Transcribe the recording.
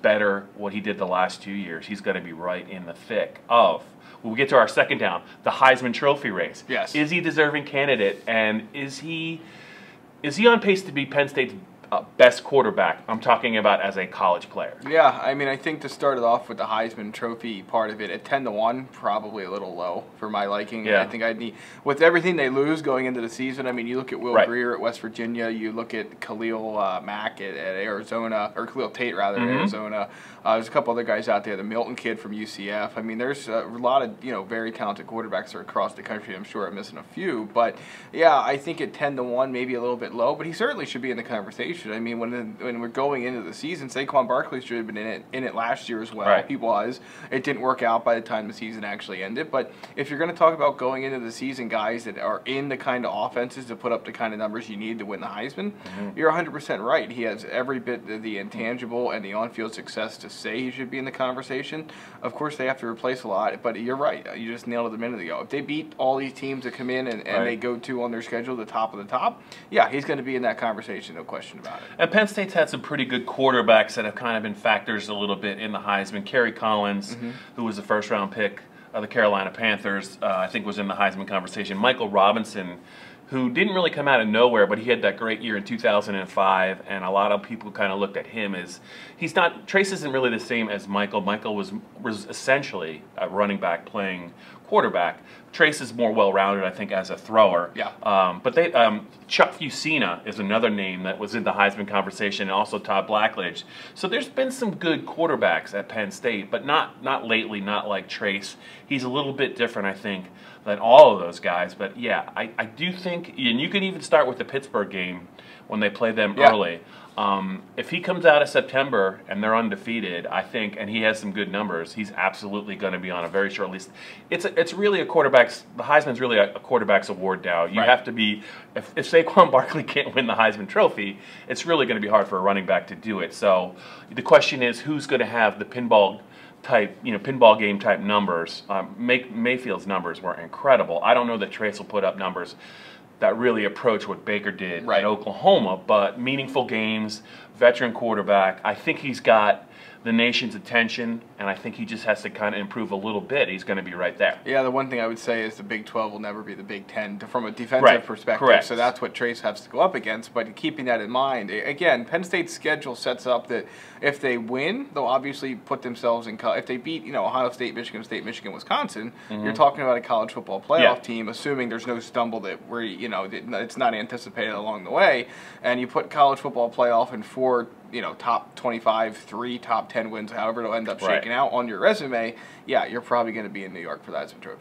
better what he did the last 2 years, he's going to be right in the thick of. When we get to our second down, the Heisman Trophy race. Yes. Is he a deserving candidate, and is he on pace to be Penn State's best quarterback? I'm talking about as a college player. Yeah, I mean, I think to start it off with the Heisman Trophy part of it, at 10-1, probably a little low for my liking. Yeah. I think I'd need, with everything they lose going into the season, I mean, you look at Will Greer at West Virginia, you look at Khalil Mack at Arizona, or Khalil Tate, rather, at Arizona. There's a couple other guys out there, the Milton kid from UCF. I mean, there's a lot of, very talented quarterbacks are across the country. I'm sure I'm missing a few. But, yeah, I think at 10-1, maybe a little bit low, but he certainly should be in the conversation. I mean, when we're going into the season, Saquon Barkley should have been in it last year as well. Right. He was. It didn't work out by the time the season actually ended. But if you're going to talk about going into the season, guys that are in the kind of offenses to put up the kind of numbers you need to win the Heisman, you're 100% right. He has every bit of the intangible and the on-field success to say he should be in the conversation. Of course, they have to replace a lot, but you're right. You just nailed it a minute ago. If they beat all these teams that come in and they go to on their schedule the top of the top, yeah, he's going to be in that conversation, no question about it. And Penn State's had some pretty good quarterbacks that have kind of been factors a little bit in the Heisman. Kerry Collins, who was the first-round pick of the Carolina Panthers, I think was in the Heisman conversation. Michael Robinson, who didn't really come out of nowhere, but he had that great year in 2005, and a lot of people kind of looked at him as Trace isn't really the same as Michael. Michael was essentially a running back playing quarterback. Trace is more well-rounded, I think, as a thrower. Yeah. But Chuck Fusina is another name that was in the Heisman conversation, and also Todd Blackledge. So there's been some good quarterbacks at Penn State, but not lately, not like Trace. He's a little bit different, I think, than all of those guys. But yeah, I do think, and you can even start with the Pittsburgh game when they play them early. If he comes out of September and they're undefeated, I think, and he has some good numbers, he's absolutely going to be on a very short list. It's really the Heisman's really a quarterback's award now. You have to be, if Saquon Barkley can't win the Heisman Trophy, it's really going to be hard for a running back to do it. So the question is, who's going to have the pinball game type numbers? Mayfield's numbers were incredible. I don't know that Trace will put up numbers that really approach what Baker did at Oklahoma, but meaningful games, veteran quarterback. I think he's got the nation's attention, and I think he just has to kind of improve a little bit. He's going to be right there. Yeah, the one thing I would say is the Big 12 will never be the Big 10 from a defensive perspective. Correct. So that's what Trace has to go up against. But keeping that in mind, again, Penn State's schedule sets up that if they win, they'll obviously put themselves in. If they beat, Ohio State, Michigan, Wisconsin, you're talking about a college football playoff team, assuming there's no stumble that it's not anticipated along the way, and you put college football playoff in 4 top 25, 3 top 10 wins, however it'll end up shaking out on your resume, yeah, you're probably going to be in New York for the Heisman Trophy.